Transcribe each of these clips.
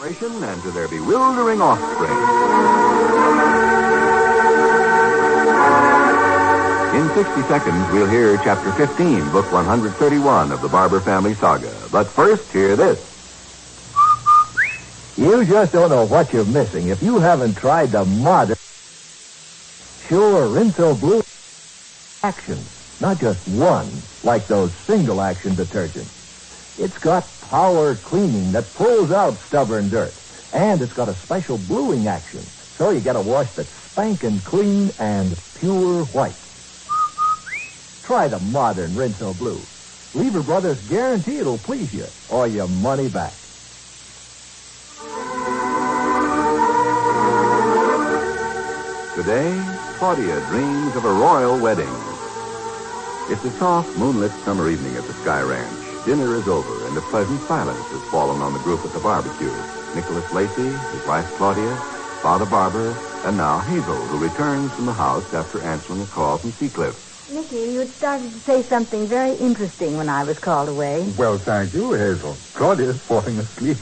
And to their bewildering offspring. In 60 seconds, we'll hear Chapter 15, Book 131 of the Barbour family saga. But first, hear this. You just don't know what you're missing if you haven't tried the modern Sure Rinso Blue action. Not just one, like those single-action detergents. It's got power cleaning that pulls out stubborn dirt. And it's got a special bluing action. So you get a wash that's spankin' clean and pure white. Try the modern Rinso Blue. Lever Brothers guarantee it'll please you or your money back. Today, Claudia dreams of a royal wedding. It's a soft, moonlit summer evening at the Sky Ranch. Dinner is over, and a pleasant silence has fallen on the group at the barbecue. Nicholas Lacey, his wife Claudia, Father Barbour, and now Hazel, who returns from the house after answering a call from Seacliff. Nicky, you had started to say something very interesting when I was called away. Well, thank you, Hazel. Claudia's falling asleep.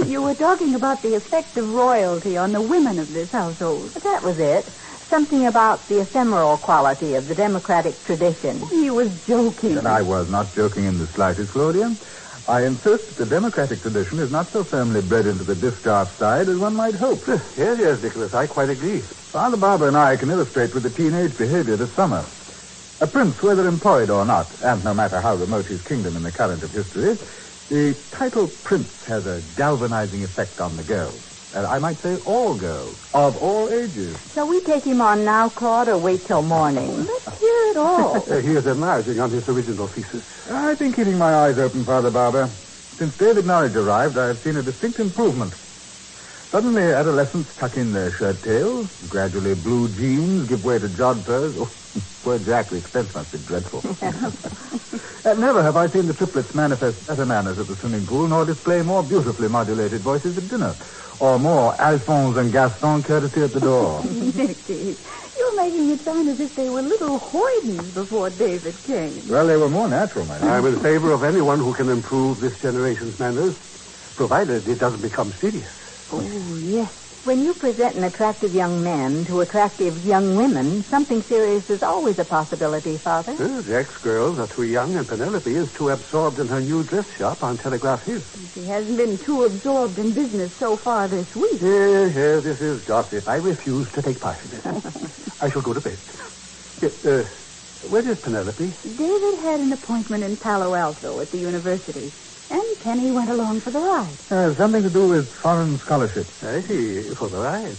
You were talking about the effect of royalty on the women of this household. That was it. Something about the ephemeral quality of the democratic tradition. He was joking. And I was not joking in the slightest, Claudia. I insist that the democratic tradition is not so firmly bred into the discharge side as one might hope. Yes, Nicholas, I quite agree. Father Barbour and I can illustrate with the teenage behavior this summer. A prince, whether employed or not, and no matter how remote his kingdom in the current of history, the title prince has a galvanizing effect on the girls. And I might say all girls, of all ages. Shall we take him on now, Claude, or wait till morning? Let's hear it all. He is enlarging on his original thesis. I've been keeping my eyes open, Father Barbour. Since David Norwich arrived, I've seen a distinct improvement. Suddenly, adolescents tuck in their shirt tails. Gradually, blue jeans give way to jodhpurs. Oh, poor Jack, the expense must be dreadful. Never have I seen the triplets manifest better manners at the swimming pool, nor display more beautifully modulated voices at dinner, or more Alphonse and Gaston courtesy at the door. Nicky, you're making it sound as if they were little hoydens before David came. Well, they were more natural, my dear. I'm in favor of anyone who can improve this generation's manners, provided it doesn't become serious. Oh, yes. When you present an attractive young man to attractive young women, something serious is always a possibility, Father. Jack's girls are too young, and Penelope is too absorbed in her new dress shop on Telegraph Hill. She hasn't been too absorbed in business so far this week. Here, this is gossip. I refuse to take part in it. I shall go to bed. Where is Penelope? David had an appointment in Palo Alto at the university. And Penny went along for the ride. Something to do with foreign scholarships. I see, for the ride.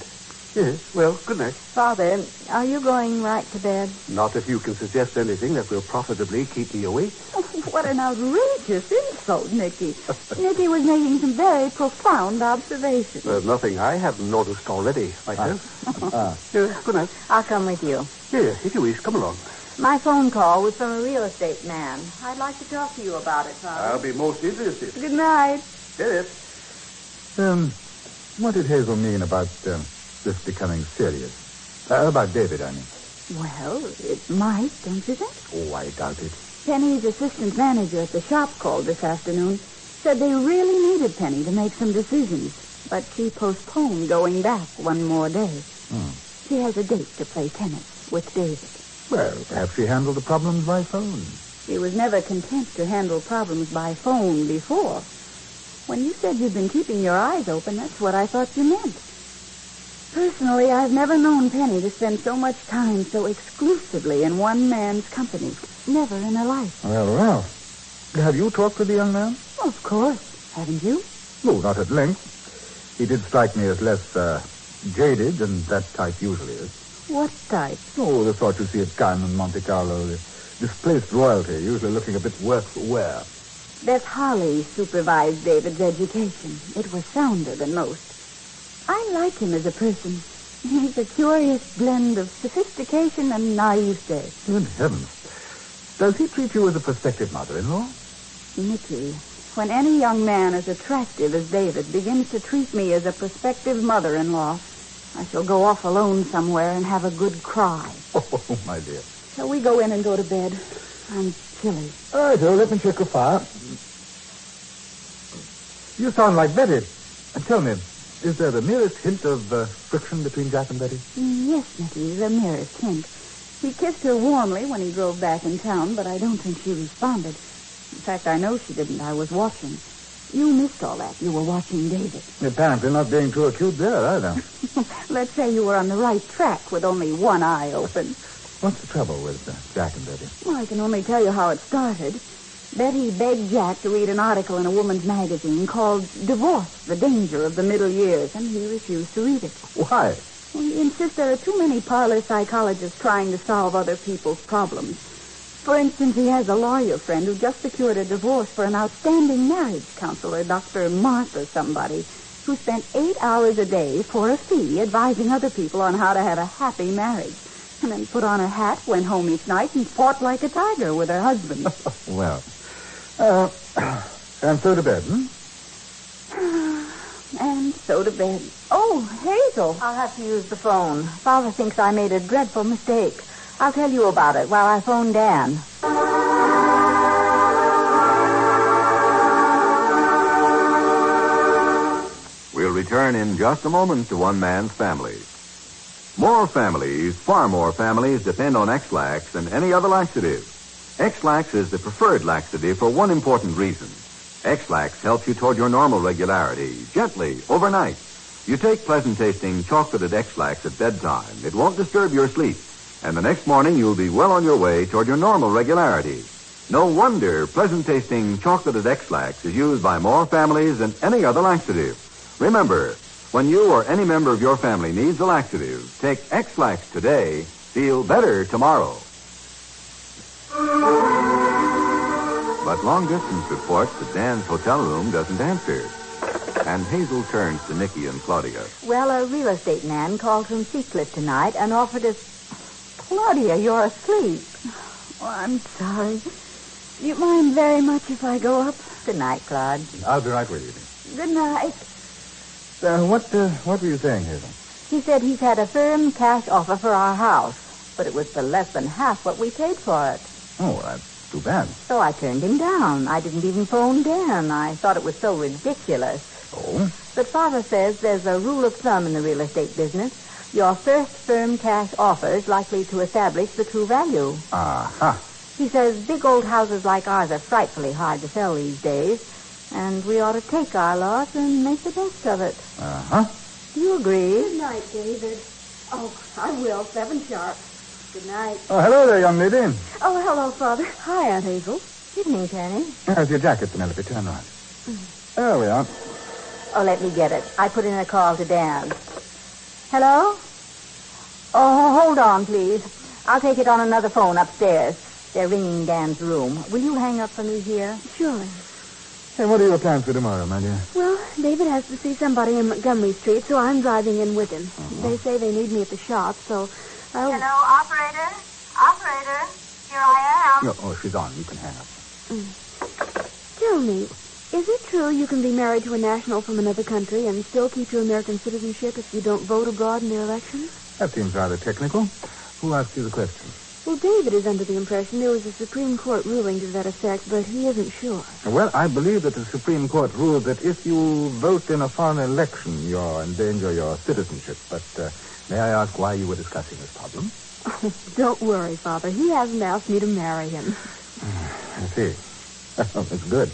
Yes, well, good night. Father, are you going right to bed? Not if you can suggest anything that will profitably keep me awake. Oh, what an outrageous insult, Nicky. Nicky was making some very profound observations. There's nothing I haven't noticed already myself. Good night. I'll come with you. Here, if you wish, come along. My phone call was from a real estate man. I'd like to talk to you about it, Father. I'll be most interested. Good night. Yes. What did Hazel mean about this becoming serious? About David, I mean. Well, it might, don't you think? Oh, I doubt it. Penny's assistant manager at the shop called this afternoon. Said they really needed Penny to make some decisions. But she postponed going back one more day. She has a date to play tennis with David. Well, perhaps she handled the problems by phone. She was never content to handle problems by phone before. When you said you'd been keeping your eyes open, that's what I thought you meant. Personally, I've never known Penny to spend so much time so exclusively in one man's company. Never in her life. Well. Have you talked to the young man? Of course. Haven't you? No, not at length. He did strike me as less jaded than that type usually is. What type? Oh, the sort you see at Cannes and Monte Carlo. The displaced royalty, usually looking a bit worse for wear. Beth Holly supervised David's education. It was sounder than most. I like him as a person. He's a curious blend of sophistication and naivete. Good heavens. Does he treat you as a prospective mother-in-law? Nicky, when any young man as attractive as David begins to treat me as a prospective mother-in-law, I shall go off alone somewhere and have a good cry. Oh, my dear. Shall we go in and go to bed? I'm chilly. All right, let me check the fire. You sound like Betty. Tell me, is there the merest hint of friction between Jack and Betty? Yes, Nicky, the merest hint. He kissed her warmly when he drove back in town, but I don't think she responded. In fact, I know she didn't. I was watching. You missed all that. You were watching David. Apparently not being too acute there, either. Let's say you were on the right track with only one eye open. What's the trouble with Jack and Betty? Well, I can only tell you how it started. Betty begged Jack to read an article in a woman's magazine called Divorce, the Danger of the Middle Years, and he refused to read it. Why? Well, he insists there are too many parlor psychologists trying to solve other people's problems. For instance, he has a lawyer friend who just secured a divorce for an outstanding marriage counselor, Dr. Morse or somebody, who spent 8 hours a day for a fee advising other people on how to have a happy marriage. And then put on her hat, went home each night, and fought like a tiger with her husband. Well, and so to bed, And so to bed. Oh, Hazel. I'll have to use the phone. Father thinks I made a dreadful mistake. I'll tell you about it while I phone Dan. We'll return in just a moment to one man's family. More families, far more families, depend on X-Lax than any other laxative. X-Lax is the preferred laxative for one important reason. X-Lax helps you toward your normal regularity, gently, overnight. You take pleasant-tasting chocolated X-Lax at bedtime. It won't disturb your sleep. And the next morning, you'll be well on your way toward your normal regularity. No wonder pleasant-tasting chocolated X-Lax is used by more families than any other laxative. Remember, when you or any member of your family needs a laxative, take X-Lax today, feel better tomorrow. But long-distance reports that Dan's hotel room doesn't answer. And Hazel turns to Nicky and Claudia. Well, a real estate man called from Seacliff tonight and offered us... Claudia, you're asleep. Oh, I'm sorry. Do you mind very much if I go up? Good night, Claude. I'll be right with you. Good night. What were you saying, Hazel? He said he's had a firm cash offer for our house, but it was for less than half what we paid for it. Oh, well, that's too bad. So I turned him down. I didn't even phone Dan. I thought it was so ridiculous. Oh? But Father says there's a rule of thumb in the real estate business. Your first firm cash offer is likely to establish the true value. Aha. He says big old houses like ours are frightfully hard to sell these days, and we ought to take our loss and make the best of it. Uh-huh. Do you agree? Good night, David. Oh, I will. 7 sharp. Good night. Oh, hello there, young lady. Oh, hello, Father. Hi, Aunt Hazel. Evening, Fanny. How's your jacket, Penelope? Turn right. There we are. Oh, let me get it. I put in a call to Dan. Hello? Oh, hold on, please. I'll take it on another phone upstairs. They're ringing Dan's room. Will you hang up for me here? Sure. Hey, what are your plans for tomorrow, my dear? Well, David has to see somebody in Montgomery Street, so I'm driving in with him. Uh-huh. They say they need me at the shop, so I'll... Hello, operator? Operator, here I am. Oh, she's on. You can hang up. Tell me, is it true you can be married to a national from another country and still keep your American citizenship if you don't vote abroad in their elections? That seems rather technical. Who asked you the question? Well, David is under the impression there was a Supreme Court ruling to that effect, but he isn't sure. Well, I believe that the Supreme Court ruled that if you vote in a foreign election, you're in danger of your citizenship. But may I ask why you were discussing this problem? Oh, don't worry, Father. He hasn't asked me to marry him. I see. That's good.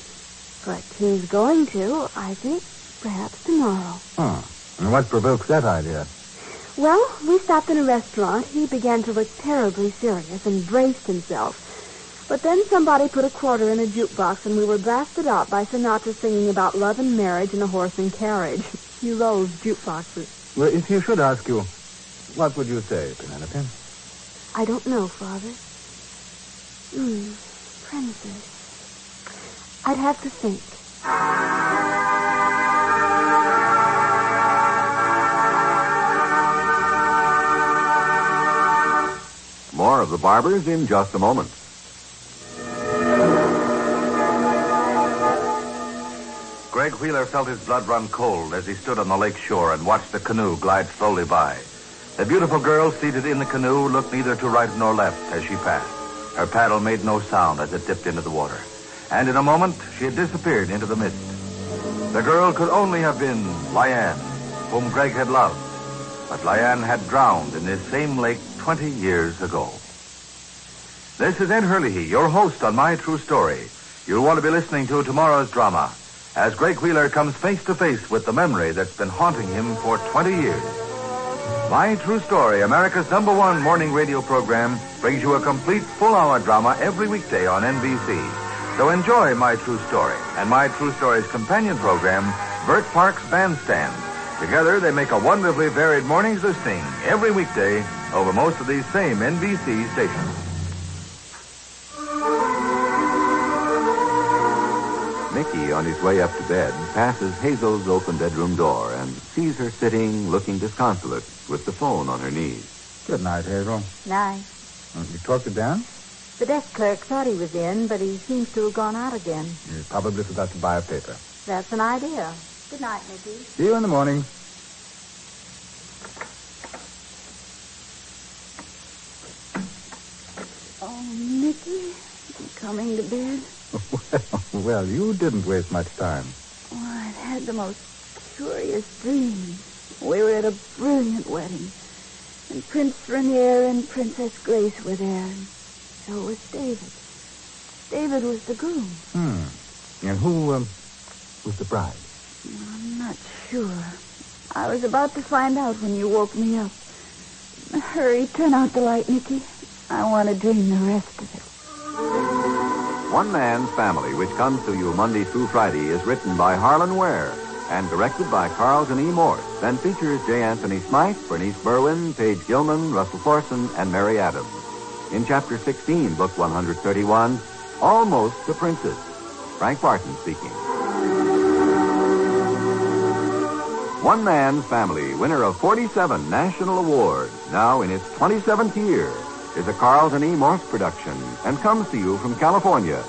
But he's going to, I think, perhaps tomorrow. Oh. And what provokes that idea? Well, we stopped in a restaurant. He began to look terribly serious and braced himself. But then somebody put a quarter in a jukebox, and we were blasted out by Sinatra singing about love and marriage and a horse and carriage. He loves jukeboxes. Well, if he should ask you, what would you say, Penelope? I don't know, Father. Princess. I'd have to think. More of the Barbours in just a moment. Greg Wheeler felt his blood run cold as he stood on the lake shore and watched the canoe glide slowly by. The beautiful girl seated in the canoe looked neither to right nor left as she passed. Her paddle made no sound as it dipped into the water. And in a moment, she had disappeared into the mist. The girl could only have been Liane, whom Greg had loved. But Liane had drowned in this same lake 20 years ago. This is Ed Hurley, your host on My True Story. You'll want to be listening to tomorrow's drama as Greg Wheeler comes face to face with the memory that's been haunting him for 20 years. My True Story, America's #1 morning radio program, brings you a complete full-hour drama every weekday on NBC. So enjoy My True Story and My True Story's companion program, Burt Park's Bandstand. Together, they make a wonderfully varied morning's listening every weekday over most of these same NBC stations. Mickey, on his way up to bed, passes Hazel's open bedroom door and sees her sitting, looking disconsolate, with the phone on her knees. Good night, Hazel. Night. You talked to Dan? The desk clerk thought he was in, but he seems to have gone out again. You probably forgot to buy a paper. That's an idea. Good night, Mickey. See you in the morning. Oh, Mickey, you coming to bed? Well, you didn't waste much time. Oh, I've had the most curious dream. We were at a brilliant wedding, and Prince Rainier and Princess Grace were there, and so was David. David was the groom. And who was the bride? I'm not sure. I was about to find out when you woke me up. Hurry, turn out the light, Mickey. I want to dream the rest of it. One Man's Family, which comes to you Monday through Friday, is written by Harlan Ware and directed by Carlton E. Morse, and features J. Anthony Smythe, Bernice Berwin, Paige Gilman, Russell Thorson, and Mary Adams. In Chapter 16, Book 131, Almost a Princess. Frank Barton speaking. One Man's Family, winner of 47 national awards, now in its 27th year, is a Carlton E. Morse production and comes to you from California